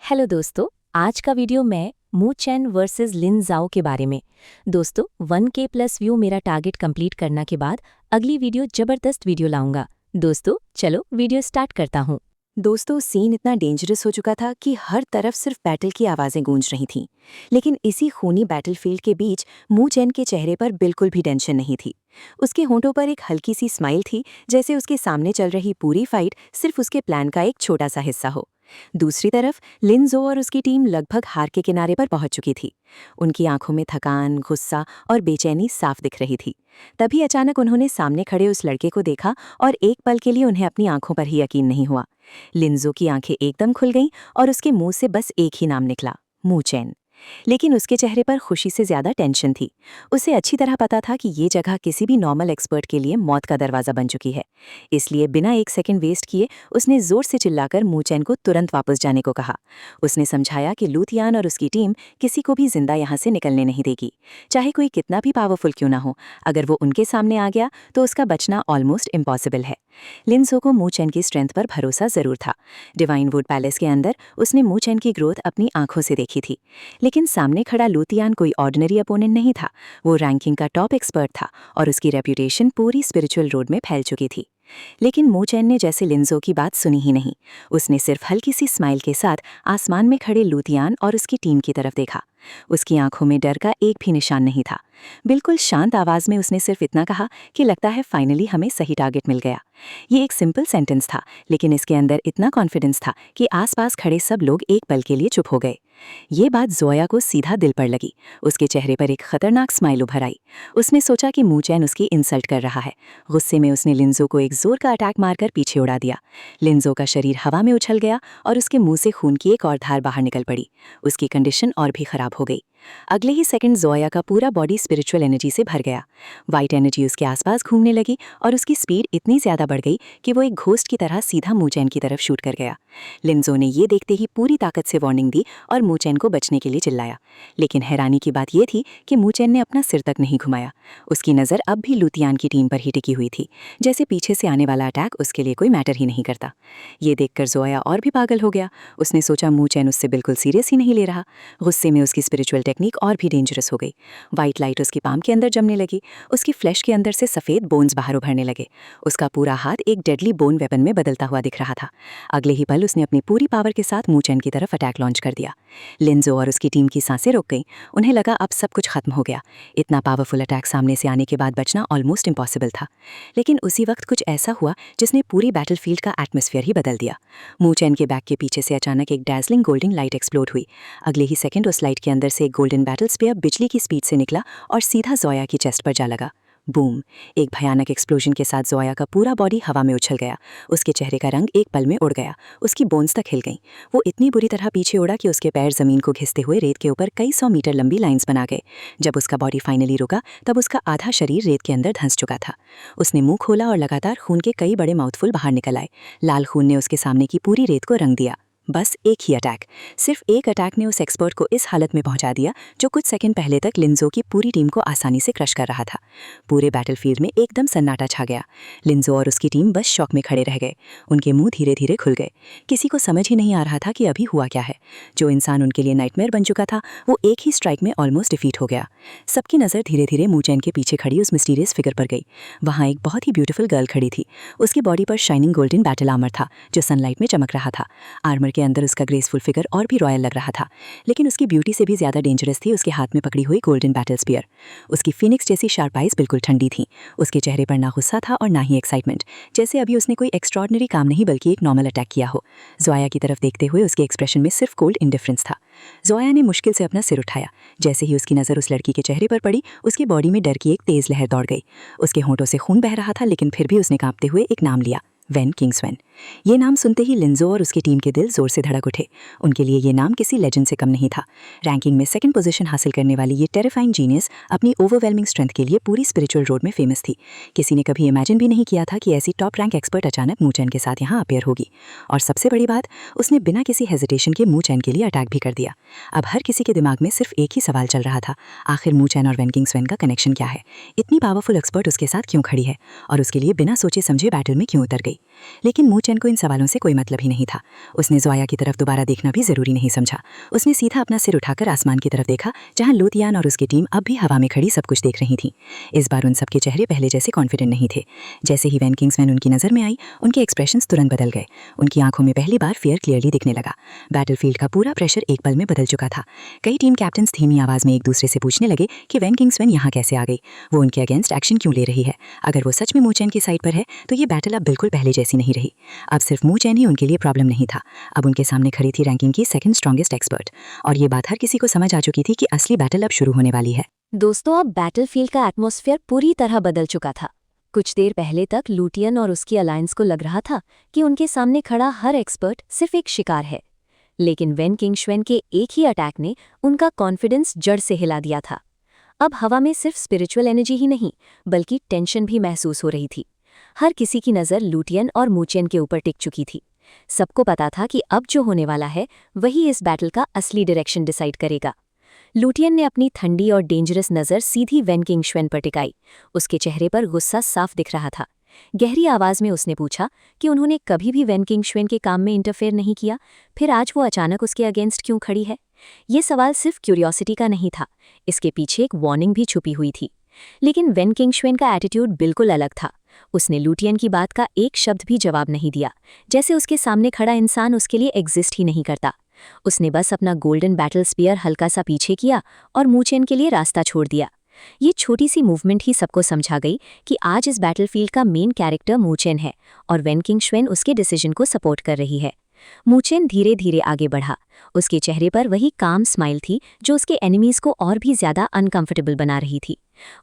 Hello दोस्तों, आज का वीडियो मैं मू चेन वर्सेस लिन जाओ के बारे में। दोस्तों 1K प्लस व्यू मेरा टारगेट कंप्लीट करने के बाद अगली वीडियो जबरदस्त वीडियो लाऊंगा। दोस्तों चलो वीडियो स्टार्ट करता हूँ। दोस्तों सीन इतना डेंजरस हो चुका था कि हर तरफ सिर्फ बैटल की आवाजें गूंज रही थीं। लेकिन इसी खूनी बैटलफील्ड के बीच मू चेन के चेहरे पर बिल्कुल भी टेंशन नहीं थी। उसके होंठों पर एक हल्की सी स्माइल थी, जैसे उसके सामने चल रही पूरी फाइट सिर्फ उसके प्लान का एक छोटा सा हिस्सा हो। दूसरी तरफ लिन जो और उसकी टीम लगभग हार के किनारे पर पहुंच चुकी थी। उनकी आंखों में थकान, गुस्सा और बेचैनी साफ दिख रही थी। तभी अचानक उन्होंने सामने खड़े उस लड़के को देखा और एक पल के लिए उन्हें अपनी आंखों पर ही यकीन नहीं हुआ। लिंजो की आंखें एकदम खुल गईं और उसके मुंह से बस एक ही नाम निकला, मू चेन। लेकिन उसके चेहरे पर खुशी से ज्यादा टेंशन थी। उसे अच्छी तरह पता था कि ये जगह किसी भी नॉर्मल एक्सपर्ट के लिए मौत का दरवाजा बन चुकी है। इसलिए बिना एक सेकंड वेस्ट किए उसने जोर से चिल्लाकर मू चेन को तुरंत वापस जाने को कहा। उसने समझाया कि लूथियान और उसकी टीम किसी को भी जिंदा यहाँ से निकलने नहीं देगी, चाहे कोई कितना भी पावरफुल क्यों ना हो। अगर वो उनके सामने आ गया तो उसका बचना ऑलमोस्ट इम्पॉसिबल है। लिंजो को मू चेन की स्ट्रेंथ पर भरोसा जरूर था। डिवाइन वुड पैलेस के अंदर उसने मू चेन की ग्रोथ अपनी आंखों से देखी थी। लेकिन सामने खड़ा लूथियान कोई ऑर्डिनरी अपोनेंट नहीं था। वो रैंकिंग का टॉप एक्सपर्ट था और उसकी रेप्यूटेशन पूरी स्पिरिचुअल रोड में फैल चुकी थी। लेकिन मू चेन ने जैसे लिंजो की बात सुनी ही नहीं। उसने सिर्फ हल्की सी स्माइल के साथ आसमान में खड़े लूथियान और उसकी टीम की तरफ देखा। उसकी आंखों में डर का एक भी निशान नहीं था। बिल्कुल शांत आवाज में उसने सिर्फ इतना कहा कि लगता है फाइनली हमें सही टारगेट मिल गया। ये एक सिंपल सेंटेंस था, लेकिन इसके अंदर इतना कॉन्फिडेंस था कि आसपास खड़े सब लोग एक पल के लिए चुप हो गए। ये बात जोया को सीधा दिल पर लगी। उसके चेहरे पर एक खतरनाक स्माइल उभर आई। उसने सोचा कि मू चेन उसकी इंसल्ट कर रहा है। गुस्से में उसने लिंजो को एक जोर का अटैक मारकर पीछे उड़ा दिया। लिंजो का शरीर हवा में उछल गया और उसके मुंह से खून की एक और धार बाहर निकल पड़ी। उसकी कंडीशन और भी खराब हो गई। अगले ही सेकंड जोया का पूरा बॉडी स्पिरिचुअल एनर्जी से भर गया। वाइट एनर्जी उसके आसपास घूमने लगी और उसकी स्पीड इतनी ज्यादा बढ़ गई कि वो एक घोस्ट की तरह सीधा मू चेन की तरफ शूट कर गया। लिंजो ने ये देखते ही पूरी ताकत से वार्निंग दी और मू चेन को बचने के लिए चिल्लाया। लेकिन हैरानी की बात यह थी कि मू चेन ने अपना सिर तक नहीं घुमाया। उसकी नज़र अब भी लूथियान की टीम पर ही टिकी हुई थी, जैसे पीछे से आने वाला अटैक उसके लिए कोई मैटर ही नहीं करता। ये देखकर जोया और भी पागल हो गया। उसने सोचा मू चेन उससे बिल्कुल सीरियस ही नहीं ले रहा। गुस्से में उसकी स्पिरिचुअल टेक्निक और भी डेंजरस हो गई। वाइट लाइट उसकी पाम के अंदर जमने लगी। उसकी फ्लैश के अंदर से सफ़ेद बोन्स बाहर उभरने लगे। उसका पूरा हाथ एक डेडली बोन वेपन में बदलता हुआ दिख रहा था। अगले ही पल उसने अपनी पूरी पावर के साथ मू चेन की तरफ अटैक लॉन्च कर दिया। लिंजो और उसकी टीम की सांसें रुक गईं। उन्हें लगा अब सब कुछ खत्म हो गया। इतना पावरफुल अटैक सामने से आने के बाद बचना ऑलमोस्ट इम्पॉसिबल था। लेकिन उसी वक्त कुछ ऐसा हुआ जिसने पूरी बैटलफील्ड का एटमॉस्फेयर ही बदल दिया। मू चेन के बैक के पीछे से अचानक एक डैज़लिंग गोल्डन लाइट एक्सप्लोड हुई। अगले ही सेकंड उस लाइट के अंदर से एक गोल्डन बैटल स्पेयर बिजली की स्पीड से निकला और सीधा जोया की चेस्ट पर जा लगा। बूम! एक भयानक एक्सप्लोजन के साथ जोया का पूरा बॉडी हवा में उछल गया। उसके चेहरे का रंग एक पल में उड़ गया। उसकी बोन्स तक हिल गईं। वो इतनी बुरी तरह पीछे उड़ा कि उसके पैर जमीन को घिसते हुए रेत के ऊपर कई 100 मीटर लंबी लाइंस बना गए। जब उसका बॉडी फाइनली रुका तब उसका आधा शरीर रेत के अंदर धंस चुका था। उसने मुंह खोला और लगातार खून के कई बड़े माउथफुल बाहर निकल आए। लाल खून ने उसके सामने की पूरी रेत को रंग दिया। बस एक ही अटैक, सिर्फ एक अटैक ने उस एक्सपर्ट को इस हालत में पहुंचा दिया जो कुछ सेकंड पहले तक लिंजो की पूरी टीम को आसानी से क्रश कर रहा था। पूरे बैटलफील्ड में एकदम सन्नाटा छा गया। लिंजो और उसकी टीम बस शॉक में खड़े रह गए। उनके मुंह धीरे धीरे खुल गए। किसी को समझ ही नहीं आ रहा था कि अभी हुआ क्या है। जो इंसान उनके लिए नाइटमेयर बन चुका था वो एक ही स्ट्राइक में ऑलमोस्ट डिफीट हो गया। सबकी नज़र धीरे धीरे मू चेन के पीछे खड़ी उस मिस्टीरियस फिगर पर गई। वहाँ एक बहुत ही ब्यूटीफुल गर्ल खड़ी थी। उसकी बॉडी पर शाइनिंग गोल्डन बैटल आर्मर था जो सनलाइट में चमक रहा था। आर्मर के अंदर उसका ग्रेसफुल फिगर और भी रॉयल लग रहा था। लेकिन उसकी ब्यूटी से भी ज्यादा डेंजरस थी उसके हाथ में पकड़ी हुई गोल्डन बैटल स्पीयर। उसकी फिनिक्स जैसी शार्प आइज बिल्कुल ठंडी थी। उसके चेहरे पर ना गुस्सा था और ना ही एक्साइटमेंट, जैसे अभी उसने कोई एक्स्ट्रॉर्डिनरी काम नहीं बल्कि एक नॉर्मल अटैक किया हो। जोया की तरफ देखते हुए उसके एक्सप्रेशन में सिर्फ कोल्ड इंडिफरेंस था। जोया ने मुश्किल से अपना सिर उठाया। जैसे ही उसकी नज़र उस लड़की के चेहरे पर पड़ी उसकी बॉडी में डर की एक तेज लहर दौड़ गई। उसके होंठों से खून बह रहा था, लेकिन फिर भी उसने कांपते हुए एक नाम लिया, वेन किंग्सवैन। ये नाम सुनते ही लिंजो और उसकी टीम के दिल जोर से धड़क उठे। उनके लिए ये नाम किसी लेजेंड से कम नहीं था। रैंकिंग में सेकंड पोजीशन हासिल करने वाली ये टेरिफाइंग जीनियस अपनी ओवरवेलमिंग स्ट्रेंथ के लिए पूरी स्पिरिचुअल रोड में फेमस थी। किसी ने कभी इमेजिन भी नहीं किया था कि ऐसी टॉप रैंक एक्सपर्ट अचानक मू चेन के साथ यहाँ अपेयर होगी। और सबसे बड़ी बात, उसने बिना किसी हेजिटेशन के मू चेन के लिए अटैक भी कर दिया। अब हर किसी के दिमाग में सिर्फ एक ही सवाल चल रहा था, आखिर मू चेन और वेन किंग्सवैन का कनेक्शन क्या है? इतनी पावरफुल एक्सपर्ट उसके साथ क्यों खड़ी है और उसके लिए बिना सोचे समझे बैटल में क्यों उतर गई? लेकिन मू चेन को इन सवालों से कोई मतलब ही नहीं था। उसने जोया की तरफ दोबारा देखना भी जरूरी नहीं समझा। उसने सीधा अपना सिर उठाकर आसमान की तरफ देखा, जहां लूथियान और उसकी टीम अब भी हवा में खड़ी सब कुछ देख रही थी। इस बार उन सबके चेहरे पहले जैसे कॉन्फिडेंट नहीं थे। जैसे ही वैन किंग्समैन उनकी नजर में आई, उनके एक्सप्रेशंस तुरंत बदल गए। उनकी आंखों में पहली बार फियर क्लियरली दिखने लगा। बैटलफील्ड का पूरा प्रेशर एक पल में बदल चुका था। कई टीम कैप्टन्स धीमी आवाज में एक दूसरे से पूछने लगे कि वैन किंग्समैन यहाँ कैसे आ गई, वो उनके अगेंस्ट एक्शन क्यों ले रही है। अगर वो सच में मू चेन की साइड पर है तो ये बैटल अब बिल्कुल पहले जैसी नहीं रही। अब सिर्फ मू चेन ही उनके लिए प्रॉब्लम नहीं था, अब उनके सामने खड़ी थी रैंकिंग की सेकंड स्ट्रॉन्गेस्ट एक्सपर्ट। और ये बात हर किसी को समझ आ चुकी थी कि असली बैटल अब शुरू होने वाली है। दोस्तों, अब बैटलफील्ड का एटमॉस्फेयर पूरी तरह बदल चुका था। कुछ देर पहले तक लूटियन और उसकी अलायंस को लग रहा था कि उनके सामने खड़ा हर एक्सपर्ट सिर्फ एक शिकार है, लेकिन वैन किंग्समैन के एक ही अटैक ने उनका कॉन्फिडेंस जड़ से हिला दिया था। अब हवा में सिर्फ स्पिरिचुअल एनर्जी ही नहीं, बल्कि टेंशन भी महसूस हो रही थी। हर किसी की नज़र लूटियन और मू चेन के ऊपर टिक चुकी थी। सबको पता था कि अब जो होने वाला है वही इस बैटल का असली डायरेक्शन डिसाइड करेगा। लूटियन ने अपनी ठंडी और डेंजरस नज़र सीधी वैन किंग्समैन पर टिकाई। उसके चेहरे पर गुस्सा साफ दिख रहा था। गहरी आवाज में उसने पूछा कि उन्होंने कभी भी वैन किंग्समैन के काम में इंटरफेयर नहीं किया, फिर आज वो अचानक उसके अगेंस्ट क्यों खड़ी है। ये सवाल सिर्फ क्यूरियोसिटी का नहीं था, इसके पीछे एक वार्निंग भी छुपी हुई थी। लेकिन वैन किंग्समैन का एटीट्यूड बिल्कुल अलग था। उसने लूटियन की बात का एक शब्द भी जवाब नहीं दिया, जैसे उसके सामने खड़ा इंसान उसके लिए एग्जिस्ट ही नहीं करता। उसने बस अपना गोल्डन बैटल स्पीयर हल्का सा पीछे किया और मू चेन के लिए रास्ता छोड़ दिया। ये छोटी सी मूवमेंट ही सबको समझा गई कि आज इस बैटलफील्ड का मेन कैरेक्टर मू चेन है और वैन किंग्समैन उसके डिसीजन को सपोर्ट कर रही है। मू चेन धीरे धीरे आगे बढ़ा। उसके चेहरे पर वही काम स्माइल थी जो उसके एनिमीज को और भी ज्यादा अनकंफर्टेबल बना रही थी।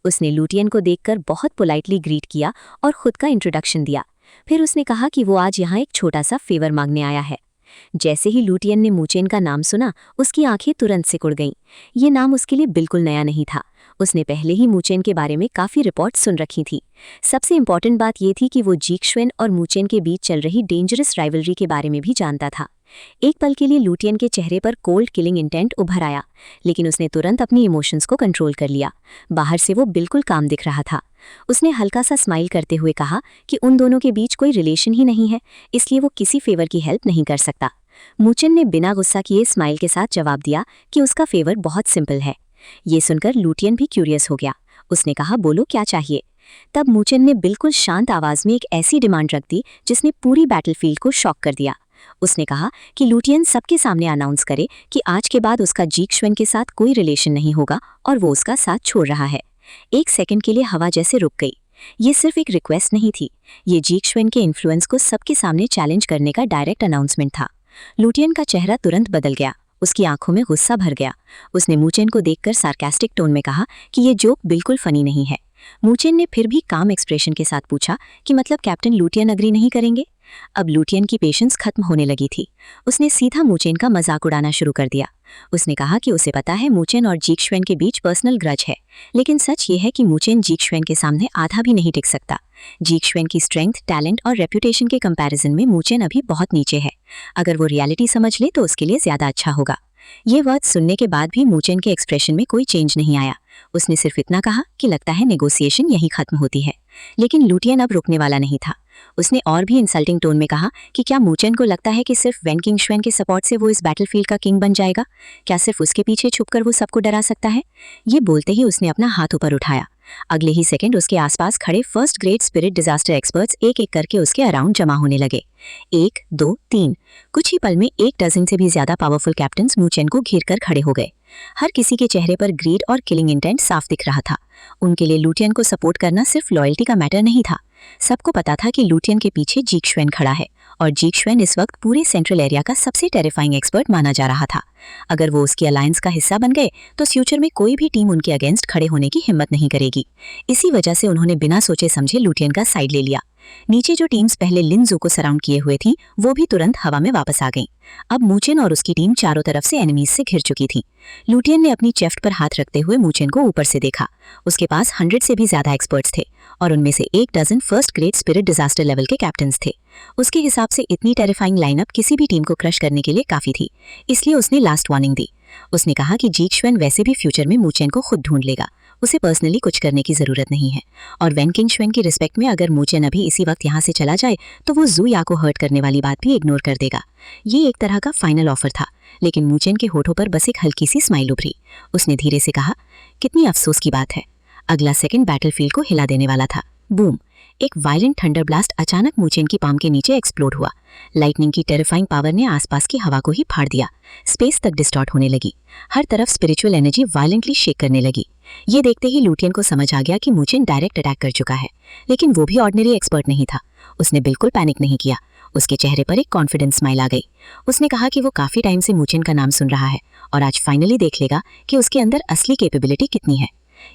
उसने लूटियन को देखकर बहुत पोलाइटली ग्रीट किया और खुद का इंट्रोडक्शन दिया। फिर उसने कहा कि वो आज यहाँ एक छोटा सा फेवर मांगने आया है। जैसे ही लूटियन ने मू चेन का नाम सुना, उसकी आंखें तुरंत सिकुड़ गईं। ये नाम उसके लिए बिल्कुल नया नहीं था। उसने पहले ही मू चेन के बारे में काफ़ी रिपोर्ट सुन रखी थी। सबसे इम्पॉर्टेंट बात ये थी कि वो जीक्श्वेन और मू चेन के बीच चल रही डेंजरस राइवलरी के बारे में भी जानता था। एक पल के लिए लूटियन के चेहरे पर कोल्ड किलिंग इंटेंट उभर आया, लेकिन उसने तुरंत अपनी इमोशंस को कंट्रोल कर लिया। बाहर से वो बिल्कुल काम दिख रहा था। उसने हल्का सा स्माइल करते हुए कहा कि उन दोनों के बीच कोई रिलेशन ही नहीं है, इसलिए वो किसी फेवर की हेल्प नहीं कर सकता। मू चेन ने बिना गुस्सा किए स्माइल के साथ जवाब दिया कि उसका फेवर बहुत सिंपल है। ये सुनकर लूटियन भी क्यूरियस हो गया। उसने कहा, बोलो क्या चाहिए। तब मू चेन ने बिल्कुल शांत आवाज में एक ऐसी डिमांड रख दी जिसने पूरी बैटलफील्ड को शॉक कर दिया। उसने कहा कि लूटियन सबके सामने अनाउंस करे कि आज के बाद उसका जीक्श्वेन के साथ कोई रिलेशन नहीं होगा और वो उसका साथ छोड़ रहा है। एक सेकंड के लिए हवा जैसे रुक गई। ये सिर्फ एक रिक्वेस्ट नहीं थी, ये जीक्श्वेन के इन्फ्लुएंस को सबके सामने चैलेंज करने का डायरेक्ट अनाउंसमेंट था। लूटियन का चेहरा तुरंत बदल गया, उसकी आंखों में गुस्सा भर गया। उसने मू चेन को देखकर सार्कास्टिक टोन में कहा कि ये जोक बिल्कुल फनी नहीं है। मू चेन ने फिर भी काम एक्सप्रेशन के साथ पूछा कि मतलब कैप्टन लूटियन अग्री नहीं करेंगे। अब लूटियन की पेशेंस खत्म होने लगी थी। उसने सीधा मू चेन का मजाक उड़ाना शुरू कर दिया। उसने कहा कि उसे पता है मू चेन और जीक्श्वेन के बीच पर्सनल ग्रज है, लेकिन सच ये है कि मू चेन जीक्श्वेन के सामने आधा भी नहीं टिक सकता। जीक्श्वेन की स्ट्रेंथ, टैलेंट और रेप्यूटेशन के कंपैरिजन में मू चेन अभी बहुत नीचे है। अगर वो रियलिटी समझ ले तो उसके लिए ज्यादा अच्छा होगा। ये वर्ड सुनने के बाद भी मू चेन के एक्सप्रेशन में कोई चेंज नहीं आया। उसने सिर्फ इतना कहा कि लगता है नेगोशिएशन यही खत्म होती है। लेकिन लूटियन अब रुकने वाला नहीं था। उसने और भी इंसल्टिंग टोन में कहा कि क्या मू चेन को लगता है कि सिर्फ वैन किंग्समैन के सपोर्ट से वो इस बैटलफील्ड का किंग बन जाएगा? क्या सिर्फ उसके पीछे छुपकर वो सबको डरा सकता है? ये बोलते ही उसने अपना हाथ ऊपर उठाया। अगले ही सेकंड उसके आसपास खड़े first grade spirit disaster experts एक एक करके उसके अराउंड जमा होने लगे। 1, 2, 3 कुछ ही पल में 1 डजन से भी ज्यादा पावरफुल कैप्टन्स मू चेन को घेर कर खड़े हो गए। हर किसी के चेहरे पर ग्रीड और किलिंग इंटेंट साफ दिख रहा था। उनके लिए लूटियन को सपोर्ट करना सिर्फ लॉयल्टी का मैटर नहीं था। सबको पता था कि लूटियन के पीछे जीक्श्वेन खड़ा है और जीक्श्वेन इस वक्त पूरे सेंट्रल एरिया का सबसे टेरिफाइंग एक्सपर्ट माना जा रहा था। अगर वो उसकी अलायंस का हिस्सा बन गए तो फ्यूचर में कोई भी टीम उनके अगेंस्ट खड़े होने की हिम्मत नहीं करेगी। इसी वजह से उन्होंने बिना सोचे समझे लूटियन का साइड ले लिया। नीचे जो टीम्स पहले लिन ज़ू को सराउंड किए हुए थीं, वो भी तुरंत हवा में वापस आ गईं। अब मू चेन और उसकी टीम चारों तरफ से एनिमीज से घिर चुकी थी। लूटियन ने अपनी चेस्ट पर हाथ रखते हुए मू चेन को ऊपर से देखा। उसके पास 100 से भी ज्यादा एक्सपर्ट्स थे और उनमें से 1 dozen first grade spirit disaster level के कैप्टन्स थे। उसके हिसाब से इतनी टेरिफाइंग लाइनअप किसी भी टीम को क्रश करने के लिए काफी थी, इसलिए उसने लास्ट वार्निंग दी। उसने कहा कि जीक्श्वेन वैसे भी फ्यूचर में मू चेन को खुद ढूंढ लेगा, उसे पर्सनली कुछ करने की ज़रूरत नहीं है। और वेन किंग श्वेन की रिस्पेक्ट में अगर मू चेन अभी इसी वक्त यहाँ से चला जाए तो वो जू या को हर्ट करने वाली बात भी इग्नोर कर देगा। ये एक तरह का फाइनल ऑफर था, लेकिन मू चेन के होठों पर बस एक हल्की सी स्माइल उभरी। उसने धीरे से कहा, कितनी अफसोस की बात है। अगला सेकंड बैटलफील्ड को हिला देने वाला था। बूम! एक वायलेंट थंडर ब्लास्ट अचानक मू चेन की पाम के नीचे एक्सप्लोड हुआ। लाइटनिंग की टेरिफाइंग पावर ने आसपास की हवा को ही फाड़ दिया। स्पेस तक डिस्टॉर्ट होने लगी। हर तरफ स्पिरिचुअल एनर्जी वायलेंटली शेक करने लगी। ये देखते ही लुटियन को समझ आ गया कि मू चेन डायरेक्ट अटैक कर चुका है। लेकिन वो भी ऑर्डिनरी एक्सपर्ट नहीं था। उसने बिल्कुल पैनिक नहीं किया। उसके चेहरे पर एक कॉन्फिडेंस स्माइल आ गई। उसने कहा कि वो काफी टाइम से मू चेन का नाम सुन रहा है और आज फाइनली देख लेगा कि उसके अंदर असली कैपेबिलिटी कितनी है।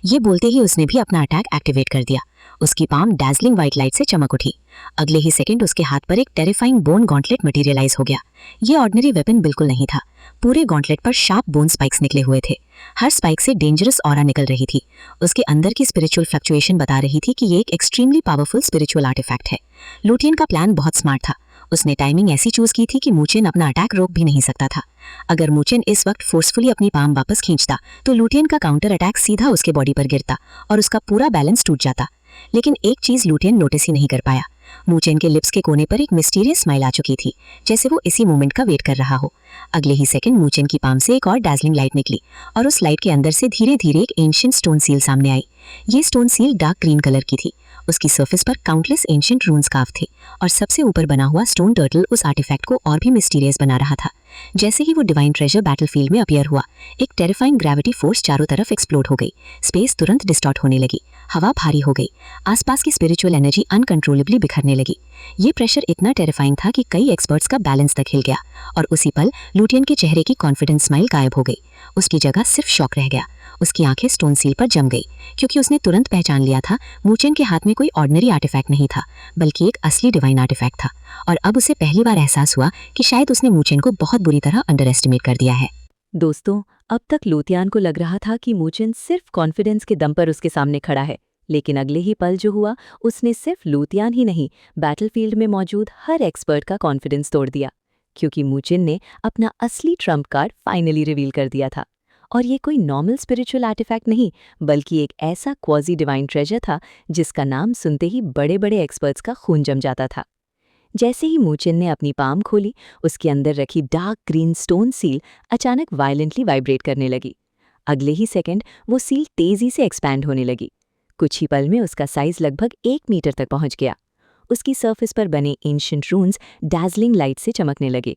ये बोलते ही उसने भी अपना अटैक एक्टिवेट कर दिया। उसकी पाम डैजलिंग व्हाइट लाइट से चमक उठी। अगले ही सेकंड उसके हाथ पर एक टेरिफाइंग बोन गॉन्टलेट मटेरियलाइज हो गया। ये ऑर्डिनरी वेपन बिल्कुल नहीं था। पूरे गॉन्टलेट पर शार्प बोन स्पाइक्स निकले हुए थे। हर स्पाइक से डेंजरस ऑरा निकल रही थी। उसके अंदर की स्पिरिचुअल फ्लक्चुएशन बता रही थी कि ये एक एक्सट्रीमली पावरफुल स्पिरिचुअल आर्टिफैक्ट है। लुटियन का प्लान बहुत स्मार्ट था। उसने टाइमिंग ऐसी चूज की थी कि मू चेन अपना अटैक रोक भी नहीं सकता था। अगर मू चेन इस वक्त फोर्सफुली अपनी पाम वापस खींचता तो लुटियन का काउंटर अटैक सीधा उसके बॉडी पर गिरता और उसका पूरा बैलेंस टूट जाता। लेकिन एक चीज लुटियन नोटिस ही नहीं कर पाया। मू चेन के लिप्स के कोने पर एक मिस्टीरियस स्माइल आ चुकी थी, जैसे वो इसी मोमेंट का वेट कर रहा हो। अगले ही सेकंड मू चेन की पाम से एक और डैजलिंग लाइट निकली और उस लाइट के अंदर से धीरे धीरे एक एंशिएंट स्टोन सील सामने आई। ये stone seal dark green colour की थी। उसकी सरफेस पर काउंटलेस एंशिएंट रून्स कार्व थे और सबसे ऊपर बना हुआ स्टोन टर्टल उस आर्टिफैक्ट को और भी मिस्टीरियस बना रहा था। जैसे ही वो डिवाइन ट्रेजर बैटलफील्ड में अपीयर हुआ, एक टेरिफाइंग ग्रेविटी फोर्स चारों तरफ एक्सप्लोड हो गई। स्पेस तुरंत डिस्टॉर्ट होने लगी। हवा भारी हो गई। आसपास की स्पिरिचुअल एनर्जी अनकंट्रोलेबली बिखरने लगी। ये प्रेशर इतना टेरिफाइंग था कि कई एक्सपर्ट्स का बैलेंस तक हिल गया और उसी पल लुटियन के चेहरे की कॉन्फिडेंस स्माइल गायब हो गई। उसकी जगह सिर्फ शॉक रह गया। उसकी आंखें स्टोन सील पर जम गई, क्योंकि उसने तुरंत पहचान लिया था मू चेन के हाथ में कोई ऑर्डिनरी आर्टिफैक्ट नहीं था, बल्कि एक असली डिवाइन आर्टिफैक्ट था। और अब उसे पहली बार एहसास हुआ कि शायद उसने मू चेन को बहुत बुरी तरह अंडर एस्टिमेट कर दिया है। दोस्तों, अब तक लुतियान को लग रहा था कि मू चेन सिर्फ कॉन्फिडेंस के दम पर उसके सामने खड़ा है, लेकिन अगले ही पल जो हुआ उसने सिर्फ लुतियान ही नहीं, बैटलफील्ड में मौजूद हर एक्सपर्ट का कॉन्फिडेंस तोड़ दिया, क्योंकि मू चेन ने अपना असली ट्रम्प कार्ड फाइनली रिवील कर दिया था। और ये कोई नॉर्मल स्पिरिचुअल आर्टिफैक्ट नहीं, बल्कि एक ऐसा क्वाजी डिवाइन ट्रेजर था जिसका नाम सुनते ही बड़े बड़े एक्सपर्ट्स का खून जम जाता था। जैसे ही मू चेन ने अपनी पाम खोली, उसके अंदर रखी डार्क ग्रीन स्टोन सील अचानक वायलेंटली वाइब्रेट करने लगी। अगले ही सेकंड वो सील तेजी से एक्सपैंड होने लगी। कुछ ही पल में उसका साइज लगभग 1 मीटर तक पहुंच गया। उसकी सरफेस पर बने एंशिएंट रून्स डैजलिंग लाइट से चमकने लगे।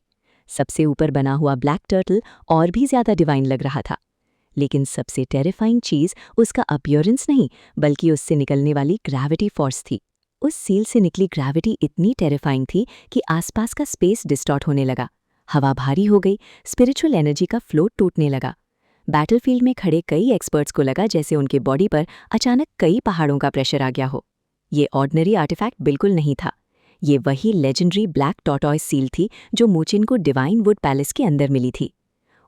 सबसे ऊपर बना हुआ ब्लैक टर्टल और भी ज्यादा डिवाइन लग रहा था। लेकिन सबसे टेरिफाइंग चीज उसका अपीयरेंस नहीं, बल्कि उससे निकलने वाली ग्रेविटी फोर्स थी। उस सील से निकली ग्रेविटी इतनी टेरिफाइंग थी कि आसपास का स्पेस डिस्टॉर्ट होने लगा। हवा भारी हो गई। स्पिरिचुअल एनर्जी का फ्लो टूटने लगा। बैटलफील्ड में खड़े कई एक्सपर्ट्स को लगा जैसे उनके बॉडी पर अचानक कई पहाड़ों का प्रेशर आ गया हो। ये ऑर्डिनरी आर्टिफैक्ट बिल्कुल नहीं था। ये वही लेजेंडरी ब्लैक टॉर्टॉइस सील थी जो मू चेन को डिवाइन वुड पैलेस के अंदर मिली थी।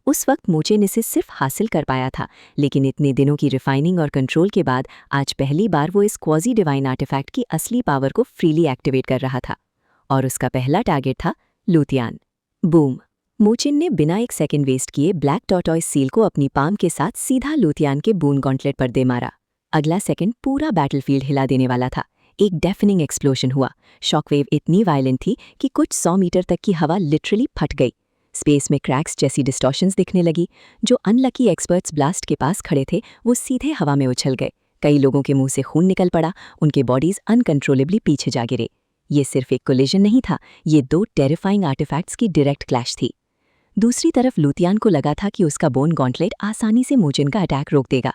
उस वक्त मू चेन इसे सिर्फ हासिल कर पाया था, लेकिन इतने दिनों की रिफाइनिंग और कंट्रोल के बाद आज पहली बार वो इस क्वाजी डिवाइन आर्टिफैक्ट की असली पावर को फ्रीली एक्टिवेट कर रहा था। और उसका पहला टारगेट था लुतियान। बूम! मू चेन ने बिना एक सेकंड वेस्ट किए ब्लैक टॉर्टॉइस सील को अपनी पाम के साथ सीधा लुतियान के बून गॉन्टलेट पर दे मारा। अगला सेकंड पूरा बैटलफील्ड हिला देने वाला था। एक डेफनिंग एक्सप्लोजन हुआ। शॉकवेव इतनी वायलेंट थी कि कुछ 100 मीटर तक की हवा लिटरली फट गई। स्पेस में क्रैक्स जैसी डिस्टॉर्शंस दिखने लगी। जो अनलकी एक्सपर्ट्स ब्लास्ट के पास खड़े थे वो सीधे हवा में उछल गए। कई लोगों के मुंह से खून निकल पड़ा। उनके बॉडीज अनकंट्रोलेबली पीछे जा गिरे। ये सिर्फ एक कोलिजन नहीं था, ये 2 टेरिफाइंग आर्टिफैक्ट्स की डायरेक्ट क्लैश थी। दूसरी तरफ लुतियान को लगा था कि उसका बोन गॉन्टलेट आसानी से मू चेन का अटैक रोक देगा,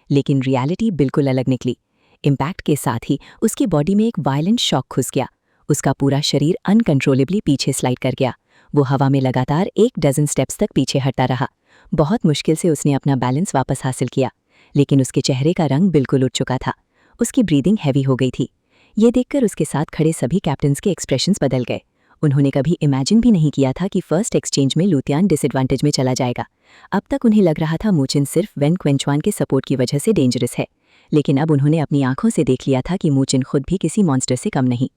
लेकिन रियलिटी बिल्कुल अलग निकली। इम्पैक्ट के साथ ही उसकी बॉडी में एक वायलेंट शॉक घुस गया। उसका पूरा शरीर अनकंट्रोलेबली पीछे स्लाइड कर गया। वो हवा में लगातार 1 डजन स्टेप्स तक पीछे हटता रहा। बहुत मुश्किल से उसने अपना बैलेंस वापस हासिल किया, लेकिन उसके चेहरे का रंग बिल्कुल उठ चुका था। उसकी ब्रीदिंग हैवी हो गई थी। ये देखकर उसके साथ खड़े सभी कैप्टन्स के एक्सप्रेशंस बदल गए। उन्होंने कभी इमेजिन भी नहीं किया था कि फर्स्ट एक्सचेंज में लुतियान डिसएडवांटेज में चला जाएगा। अब तक उन्हें लग रहा था मू चेन सिर्फ वेन क्वेंचुआन के सपोर्ट की वजह से डेंजरस है, लेकिन अब उन्होंने अपनी आंखों से देख लिया था कि मू चेन खुद भी किसी मॉन्स्टर से कम नहीं।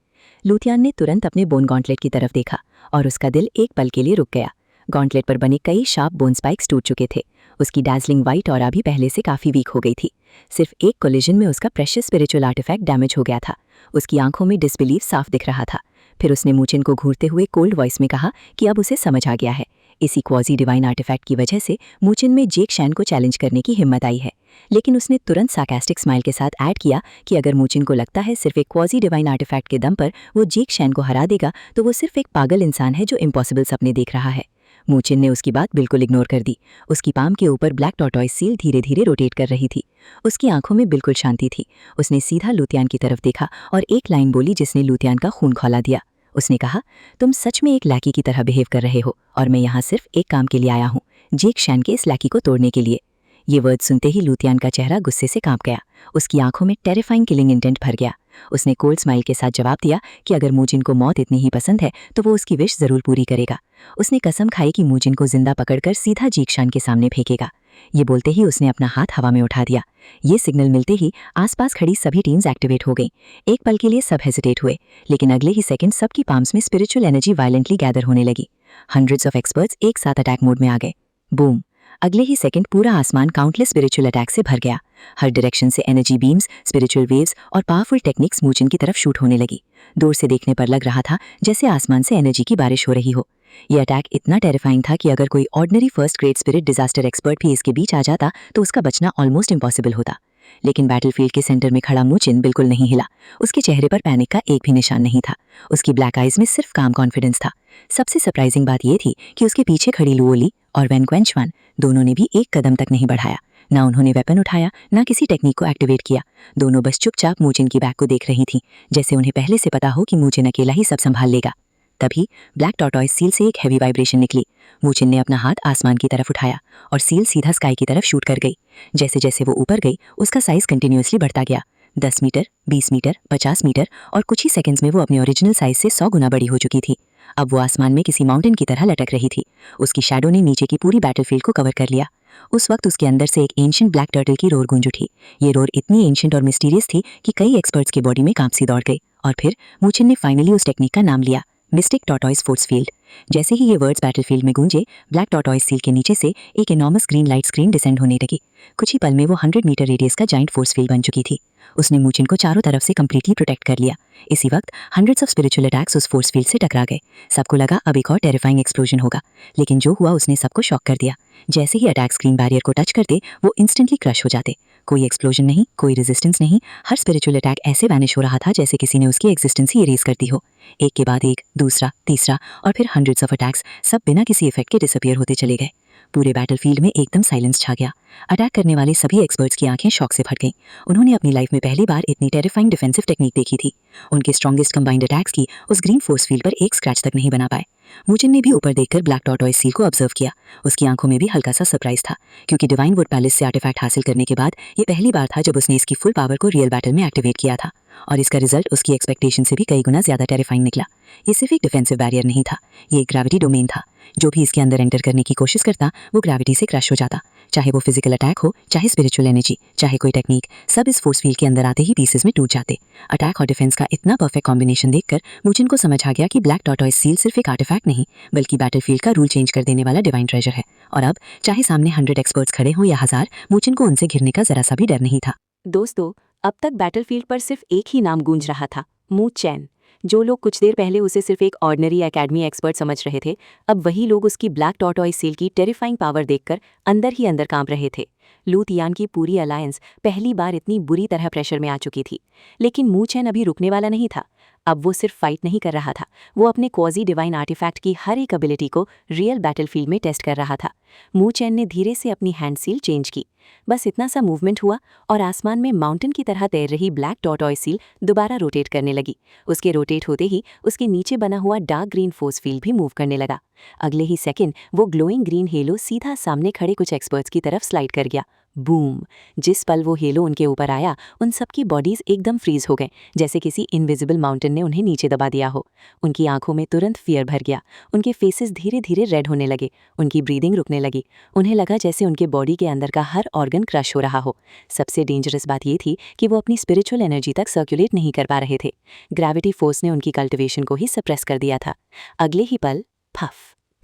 लुतियान ने तुरंत अपने बोन गॉन्टलेट की तरफ देखा और उसका दिल एक पल के लिए रुक गया। गॉन्टलेट पर बने कई शार्प बोन स्पाइक्स टूट चुके थे। उसकी डैज़लिंग वाइट ऑरा भी पहले से काफ़ी वीक हो गई थी। सिर्फ एक कोलिजन में उसका प्रेशियस स्पिरिचुअल आर्टिफैक्ट डैमेज हो गया था। उसकी आंखों में डिसबिलीफ साफ दिख रहा था। फिर उसने मूचिन को घूरते हुए कोल्ड वॉइस में कहा कि अब उसे समझ आ गया है। इसी क्वाजी डिवाइन आर्टिफैक्ट की वजह से मूचिन में जेक शैन को चैलेंज करने की हिम्मत आई है। लेकिन उसने तुरंत सार्कास्टिक स्माइल के साथ ऐड किया कि अगर मूचिन को लगता है सिर्फ एक क्वाजी डिवाइन आर्टिफैक्ट के दम पर वो जेक शैन को हरा देगा तो वो सिर्फ एक पागल इंसान है जो इम्पॉसिबल सपने देख रहा है। मूचिन ने उसकी बात बिल्कुल इग्नोर कर दी। उसकी पाम के ऊपर ब्लैक टॉर्टॉइस सील धीरे धीरे रोटेट कर रही थी। उसकी आंखों में बिल्कुल शांति थी। उसने सीधा लूथियान की तरफ देखा और एक लाइन बोली जिसने लूथियान का खून खौला दिया। उसने कहा, तुम सच में एक लैकी की तरह बिहेव कर रहे हो और मैं यहाँ सिर्फ एक काम के लिए आया हूँ, जेक शैन के इस लैकी को तोड़ने के लिए। ये वर्ड सुनते ही लूथियान का चेहरा गुस्से से कांप गया। उसकी आंखों में टेरिफाइंग किलिंग इंटेंट भर गया। उसने कोल्ड स्माइल के साथ जवाब दिया कि अगर मूजिन को मौत इतनी ही पसंद है तो वो उसकी विश जरूर पूरी करेगा। उसने कसम खाई कि मूजिन को जिंदा पकड़कर सीधा जेक शैन के सामने फेंकेगा। ये बोलते ही उसने अपना हाथ हवा में उठा दिया। ये सिग्नल मिलते ही आसपास खड़ी सभी टीम्स एक्टिवेट हो गईं। एक पल के लिए सब हेजिटेट हुए, लेकिन अगले ही सेकंड सबकी पाम्स में स्पिरिचुअल एनर्जी वायलेंटली गैदर होने लगी। हंड्रेड्स ऑफ एक्सपर्ट्स एक साथ अटैक मोड में आ गए। बूम! अगले ही सेकंड पूरा आसमान काउंटलेस स्पिरिचुअल अटैक से भर गया। हर डायरेक्शन से एनर्जी बीम्स, स्पिरिचुअल वेव्स और पावरफुल टेक्निक्स मूचिन की तरफ शूट होने लगी। दूर से देखने पर लग रहा था जैसे आसमान से एनर्जी की बारिश हो रही हो। यह अटैक इतना टेरिफाइंग था कि अगर कोई ordinary first grade spirit disaster expert भी इसके बीच आ जाता तो उसका बचना ऑलमोस्ट इम्पॉसिबल होता। लेकिन बैटलफील्ड के सेंटर में खड़ा मूचिन बिल्कुल नहीं हिला। उसके चेहरे पर पैनिक का एक भी निशान नहीं था। उसकी ब्लैक आइज में सिर्फ काम कॉन्फिडेंस था। सबसे सरप्राइजिंग बात यह थी कि उसके पीछे खड़ी लुओली और वैन क्वेंचवान दोनों ने भी एक कदम तक नहीं बढ़ाया। ना उन्होंने वेपन उठाया, ना किसी टेक्निक को एक्टिवेट किया। दोनों बस चुपचाप मूचिन की बैक को देख रही थीं, जैसे उन्हें पहले से पता हो कि मूचिन अकेला ही सब संभाल लेगा। तभी ब्लैक टॉर्टॉइस सील से एक हैवी वाइब्रेशन निकली। मूचिन ने अपना हाथ आसमान की तरफ उठाया और सील सीधा स्काई की तरफ शूट कर गई। जैसे जैसे वो ऊपर गई उसका साइज कंटिन्यूअसली बढ़ता गया। 10 मीटर, 20 मीटर, 50 मीटर और कुछ ही सेकंड्स में वो अपने ओरिजिनल साइज से 100 गुना बड़ी हो चुकी थी। अब वो आसमान में किसी माउंटेन की तरह लटक रही थी। उसकी शैडो ने नीचे की पूरी बैटलफील्ड को कवर कर लिया। उस वक्त उसके अंदर से एक एंशिएंट ब्लैक टर्टल की रोर गूंज उठी। ये रोर इतनी एंशिएंट और मिस्टीरियस थी कि कई एक्सपर्ट्स के बॉडी में कांप सी दौड़ गई। और फिर मूचिन ने फाइनली उस टेक्निक का नाम लिया, मिस्टिक टॉर्टॉइस फोर्स फील्ड। जैसे ही ये वर्ड्स बैटलफील्ड में गूंजे, ब्लैक टॉर्टॉइस सील के नीचे से एक enormous green light screen descend होने लगी। कुछ ही पल में वो 100 मीटर रेडियस का जाइंट फोर्स फील्ड बन चुकी थी। उसने मूचिन को चारों तरफ से कंप्लीटली प्रोटेक्ट कर लिया। इसी वक्त हंड्रेड्स ऑफ स्पिरिचुअल अटैक्स उस फोर्स फील्ड से टकरा गए। सबको लगा अब एक और टेरिफाइंग एक्सप्लोजन होगा, लेकिन जो हुआ उसने सबको शॉक कर दिया। जैसे ही अटैक स्क्रीन बैरियर को टच करते वो इंस्टेंटली क्रश हो जाते। कोई एक्सप्लोजन नहीं, कोई रेजिस्टेंस नहीं। हर स्पिरिचुअल अटैक ऐसे वैनिश हो रहा था जैसे किसी ने उसकी एग्जिस्टेंस ही इरेज कर दी हो। एक के बाद एक, दूसरा, तीसरा और फिर हंड्रेड्स ऑफ अटैक्स, सब बिना किसी इफेक्ट के डिसअपियर होते चले गए। पूरे बैटलफील्ड में एकदम साइलेंस छा गया। अटैक करने वाले सभी एक्सपर्ट्स की आंखें शॉक से फट गईं। उन्होंने अपनी लाइफ में पहली बार इतनी टेरिफाइंग डिफेंसिव टेक्निक देखी थी। उनके स्ट्रॉन्गेस्ट कंबाइंड अटैक्स की उस ग्रीन फोर्स फील्ड पर एक स्क्रैच तक नहीं बना पाए। मूचिन ने भी ऊपर देखकर ब्लैक टॉर्टॉइस सील को ऑब्जर्व किया। उसकी आंखों में भी हल्का सा सरप्राइज था, क्योंकि डिवाइन वुड पैलेस से आर्टिफैक्ट हासिल करने के बाद ये पहली बार था जब उसने इसकी फुल पावर को रियल बैटल में एक्टिवेट किया था। और इसका रिजल्ट उसकी एक्सपेक्टेशन से भी कई गुना ज्यादा टेरिफाइंग निकला। ये सिर्फ एक डिफेंसिव बैरियर नहीं था, ये एक ग्रेविटी डोमेन था। जो भी इसके अंदर एंटर करने की कोशिश करता वो ग्रेविटी से क्रश हो जाता। चाहे वो फिजिकल अटैक हो, चाहे स्पिरिचुअल एनर्जी, चाहे कोई टेक्निक, सब इस फोर्स फील्ड के अंदर आते ही पीसेस में टूट जाते। अटैक और डिफेंस का इतना परफेक्ट कॉम्बिनेशन देखकर मूचिन को समझ आ गया कि ब्लैक टॉर्टॉइस सील सिर्फ एक आर्टिफैक्ट नहीं, बल्कि बैटलफील्ड का रूल चेंज कर देने वाला डिवाइन ट्रेजर है। और अब चाहे सामने 100 एक्सपर्ट्स खड़े हों या 1000, मूचिन को उनसे घिरने का जरा सा भी डर नहीं था। दोस्तों, अब तक बैटलफील्ड पर सिर्फ एक ही नाम गूंज रहा था, मू चैन। जो लोग कुछ देर पहले उसे सिर्फ एक ऑर्डिनरी एकेडमी एक्सपर्ट समझ रहे थे, अब वही लोग उसकी ब्लैक टॉर्टॉइस सील की टेरिफाइंग पावर देखकर अंदर ही अंदर कांप रहे थे। लूथियान की पूरी अलायंस पहली बार इतनी बुरी तरह प्रेशर में आ चुकी थी। लेकिन मू चैन अभी रुकने वाला नहीं था। अब वो सिर्फ फाइट नहीं कर रहा था, वो अपने क्वाजी डिवाइन आर्टिफैक्ट की हर एक एबिलिटी को रियल बैटलफील्ड में टेस्ट कर रहा था। मू चैन ने धीरे से अपनी हैंड सील चेंज की। बस इतना सा मूवमेंट हुआ और आसमान में माउंटेन की तरह तैर रही ब्लैक टॉर्टॉइस सील दोबारा रोटेट करने लगी। उसके रोटेट होते ही उसके नीचे बना हुआ डार्क ग्रीन फोर्स फील्ड भी मूव करने लगा। अगले ही सेकंड वो ग्लोइंग ग्रीन हेलो सीधा सामने खड़े कुछ एक्सपर्ट्स की तरफ स्लाइड कर गया। बूम! जिस पल वो हेलो उनके ऊपर आया, उन सबकी बॉडीज एकदम फ्रीज हो गए, जैसे किसी इनविजिबल माउंटेन ने उन्हें नीचे दबा दिया हो। उनकी आंखों में तुरंत फियर भर गया। उनके फेसेस धीरे धीरे रेड होने लगे, उनकी ब्रीदिंग रुकने लगी। उन्हें लगा जैसे उनके बॉडी के अंदर का हर ऑर्गन क्रश हो रहा हो। सबसे डेंजरस बात ये थी कि वो अपनी स्पिरिचुअल एनर्जी तक सर्कुलेट नहीं कर पा रहे थे। ग्रेविटी फोर्स ने उनकी कल्टिवेशन को ही सप्रेस कर दिया था। अगले ही पल, फफ!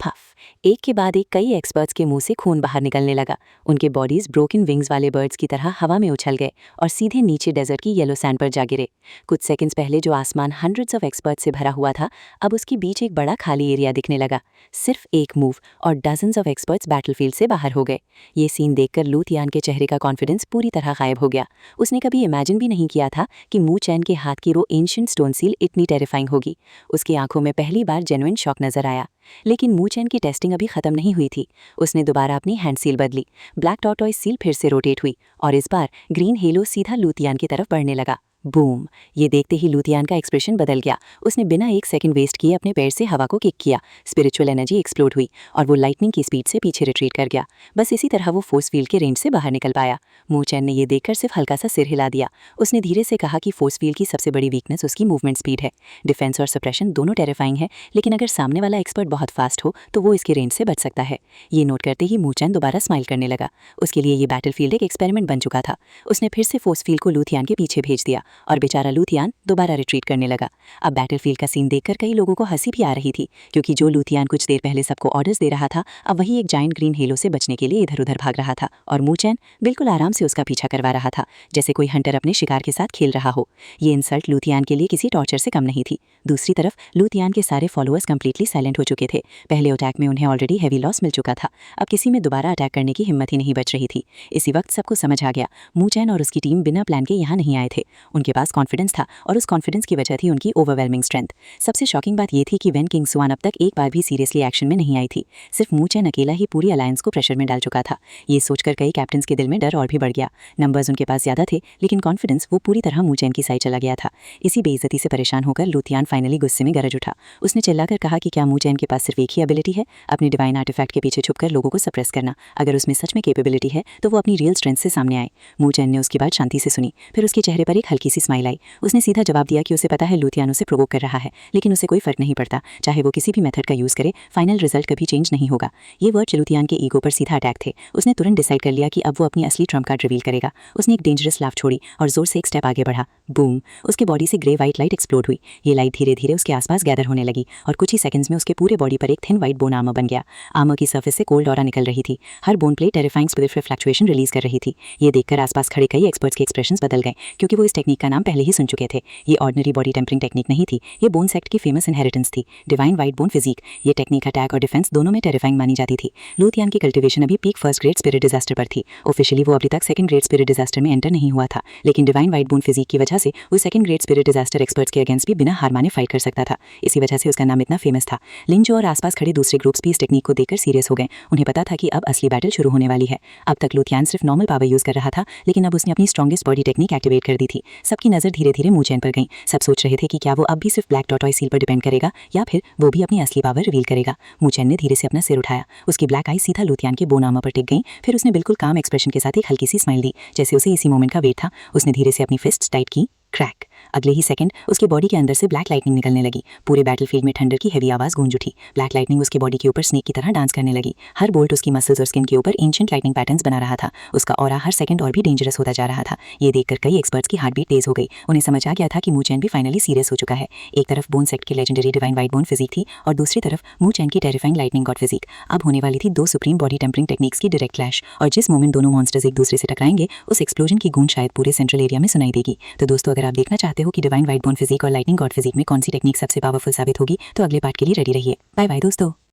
फफ, एक के बाद एक कई एक्सपर्ट्स के मुंह से खून बाहर निकलने लगा। उनके बॉडीज ब्रोकन विंग्स वाले बर्ड्स की तरह हवा में उछल गए और सीधे नीचे डेजर्ट की येलो सैंड पर जा गिरे। कुछ सेकंड्स पहले जो आसमान हंड्रेड्स ऑफ एक्सपर्ट्स से भरा हुआ था, अब उसके बीच एक बड़ा खाली एरिया दिखने लगा। सिर्फ एक मूव और डजन्स ऑफ एक्सपर्ट्स बैटलफील्ड से बाहर हो गए। ये सीन देखकर लू तियान के चेहरे का कॉन्फिडेंस पूरी तरह गायब हो गया। उसने कभी इमेजिन भी नहीं किया था कि मू चैन के हाथ की वो एंशिएंट स्टोन सील इतनी टेरिफाइंग होगी। उसकी आंखों में पहली बार जेन्युइन शॉक नजर आया। लेकिन मू चैन की टेस्टिंग अभी खत्म नहीं हुई थी। उसने दोबारा अपनी हैंड सील बदली। ब्लैक टॉर्टॉइस सील फिर से रोटेट हुई और इस बार ग्रीन हेलो सीधा लू तियान की तरफ बढ़ने लगा। बूम! ये देखते ही लू तियान का एक्सप्रेशन बदल गया। उसने बिना एक सेकंड वेस्ट किए अपने पैर से हवा को किक किया। स्पिरिचुअल एनर्जी एक्सप्लोड हुई और वो लाइटनिंग की स्पीड से पीछे रिट्रीट कर गया। बस इसी तरह वो फोर्स फील्ड के रेंज से बाहर निकल पाया। मू चैन ने ये देखकर सिर्फ हल्का सा सिर हिला दिया। उसने धीरे से कहा कि फोर्स फील्ड की सबसे बड़ी वीकनेस उसकी मूवमेंट स्पीड है। डिफेंस और सप्रेशन दोनों टेरिफाइंग है, लेकिन अगर सामने वाला एक्सपर्ट बहुत फास्ट हो तो वो इसके रेंज से बच सकता है। ये नोट करते ही मू चैन दोबारा स्माइल करने लगा। उसके लिए ये बैटलफील्ड एक एक्सपेरिमेंट बन चुका था। उसने फिर से फोर्स फील्ड को लू तियान के पीछे भेज दिया और बेचारा लू तियान दोबारा रिट्रीट करने लगा। अब बैटलफील्ड का सीन देखकर कई लोगों को हंसी भी आ रही थी, क्योंकि जो लू तियान कुछ देर पहले सबको ऑर्डर्स दे रहा था, अब वही एक जायंट ग्रीन हेलो से बचने के लिए इधर-उधर भाग रहा था और मू चैन बिल्कुल आराम से उसका पीछा करवा रहा था, जैसे कोई हंटर अपने शिकार के साथ खेल रहा हो। ये इंसल्ट लू तियान के लिए किसी टॉर्चर से कम नहीं थी। दूसरी तरफ लू तियान के सारे फॉलोअर्स कंप्लीटली साइलेंट हो चुके थे। पहले अटैक में उन्हें ऑलरेडी हैवी लॉस मिल चुका था। अब किसी में दोबारा अटैक करने की हिम्मत ही नहीं बच रही थी। इसी वक्त सबको समझ आ गया, मू चैन और उसकी टीम बिना प्लान के यहाँ नहीं आए थे। उनके पास कॉन्फिडेंस था और उस कॉन्फिडेंस की वजह थी उनकी ओवरवेलमिंग स्ट्रेंथ। सबसे शॉकिंग बात यह थी कि वेन किंगसुआन अब तक एक बार भी सीरियसली एक्शन में नहीं आई थी। सिर्फ मू चैन अकेला ही पूरी अलायंस को प्रेशर में डाल चुका था। ये सोचकर कई कैप्टन्स के दिल में डर और भी बढ़ गया। नंबर्स उनके पास ज्यादा थे, लेकिन कॉन्फिडेंस वो पूरी तरह मू चैन की साइड चला गया था। इसी बेइज्जती से परेशान होकर लू तियान फाइनली गुस्से में गरज उठा। उसने चिल्लाकर कहा कि क्या मू चैन के पास सिर्फ एक ही एबिलिटी है, अपनी डिवाइन आर्टिफैक्ट के पीछे छुपकर लोगों को सप्रेस करना। अगर उसमें सच में कैपेबिलिटी है तो वो अपनी रियल स्ट्रेंथ से सामने आए। मू चैन ने उसकी बात शांति से सुनी, फिर उसके चेहरे पर एक हल्की सी स्माइल आई। उसने सीधा जवाब दिया कि उसे पता है लू तियान उसे प्रोवोक कर रहा है, लेकिन उसे कोई फर्क नहीं पड़ता। चाहे वो किसी भी मेथड का यूज करे, फाइनल रिजल्ट कभी चेंज नहीं होगा। ये वर्ड लू तियान के ईगो पर सीधा अटैक थे। उसने तुरंत डिसाइड कर लिया कि अब वो अपनी असली ट्रम्प कार्ड रिवील करेगा। उसने एक डेंजरस लाफ छोड़ी और जोर से एक स्टेप आगे बढ़ा। बूम! उसके बॉडी से ग्रे व्हाइट लाइट एक्सप्लोड हुई। ये लाइट धीरे धीरे उसके आसपास गैदर होने लगी और कुछ ही सेकंड्स में उसके पूरे बॉडी पर एक थिन व्हाइट बोन आर्मर बन गया। आर्मर की सर्फेस से कोल्ड ऑरा निकल रही थी। हर bone plate terrifying spiritual fluctuation release कर रही थी। ये देखकर आसपास खड़े कई एक्सपर्ट्स के एक्सप्रेशंस बदल गए, क्योंकि वो इस टेक्निक का नाम पहले ही सुन चुके थे। ये ऑर्डिनरी बॉडी टेम्परिंग टेक्निक नहीं थी, ये बोन सेक्ट की फेमस इनहेरिटेंस थी, डिवाइन व्हाइट बोन फिजिक। ये टेक्निक अटैक और डिफेंस दोनों में टेरिफाइंग मानी जाती थी। लू तियान की कल्टिवेशन अभी peak first grade spirit disaster पर थी। ऑफिशियली वो अभी तक सेकंड ग्रेड स्पिरिट डिजास्टर में एंटर नहीं हुआ था, लेकिन डिवाइन व्हाइट बोन फिजिक की वजह से वो second grade spirit disaster experts के अगेंस्ट भी बिना हार माने फाइट कर सकता था। इसी वजह से उसका नाम इतना फेमस था। लिंजो और आसपास खड़े दूसरे ग्रुप्स भी इस टेक्निक को देखकर सीरियस हो गए। उन्हें पता था कि अब असली बैटल शुरू होने वाली है। अब तक लू तियान सिर्फ नॉर्मल पावर यूज कर रहा था, लेकिन अब उसने अपनी स्ट्रॉन्गेस्ट बॉडी टेक्निक एक्टिवेट कर दी थी। सबकी नजर धीरे धीरे मू चैन पर गई। सब सोच रहे थे कि क्या वो अब भी सिर्फ ब्लैक टॉर्टॉइस सील पर डिपेंड करेगा या फिर वो भी अपनी असली पावर रिवील करेगा। मू चैन ने धीरे से अपना सिर उठाया। उसकी ब्लैक आई सीधा लू तियान के बोन आर्मर पर टिक गई। फिर उसने बिल्कुल काम एक्सप्रेशन के साथ एक हल्की सी स्माइल दी, जैसे उसे इसी मोमेंट का वेट था। उसने धीरे से अपनी फिस्ट टाइट की। क्रैक! अगले ही सेकंड उसके बॉडी के अंदर से ब्लैक लाइटनिंग निकलने लगी। पूरे बैटलफील्ड में थंडर की हेवी आवाज गूंज उठी। ब्लैक लाइटनिंग उसके बॉडी के ऊपर स्नेक की तरह डांस करने लगी। हर बोल्ट उसकी मसल्स और स्किन के ऊपर एंशिएंट लाइटनिंग पैटर्न्स बना रहा था। उसका ऑरा हर सेकंड और भी डेंजरस होता जा रहा था। ये देखकर कई एक्सपर्ट्स की हार्ट बीट तेज हो गई। उन्हें समझ आ गया था कि मू चैन भी फाइनली सीरियस हो चुका है। एक तरफ बोन सेक्ट की legendary divine white bone physique थी और दूसरी तरफ मू चैन की टेरिफाइंग लाइटनिंग गॉड फिजिक। अब होने वाली थी दो सुप्रीम बॉडी टेम्परिंग टेक्निक्स की डायरेक्ट क्लैश, और जिस मोमेंट दोनों मॉन्स्टर्स एक दूसरे से टकराएंगे, उस एक्सप्लोजन की गूंज शायद पूरे सेंट्रल एरिया में सुनाई देगी। तो दोस्तों, अगर आप देखना चाहते हो कि डिवाइन व्हाइट बोन फिजिक और लाइटनिंग गॉड फिजिक में कौन सी टेक्निक सबसे पावरफुल साबित होगी, तो अगले पार्ट के लिए रेडी रहिए। बाय बाय दोस्तों।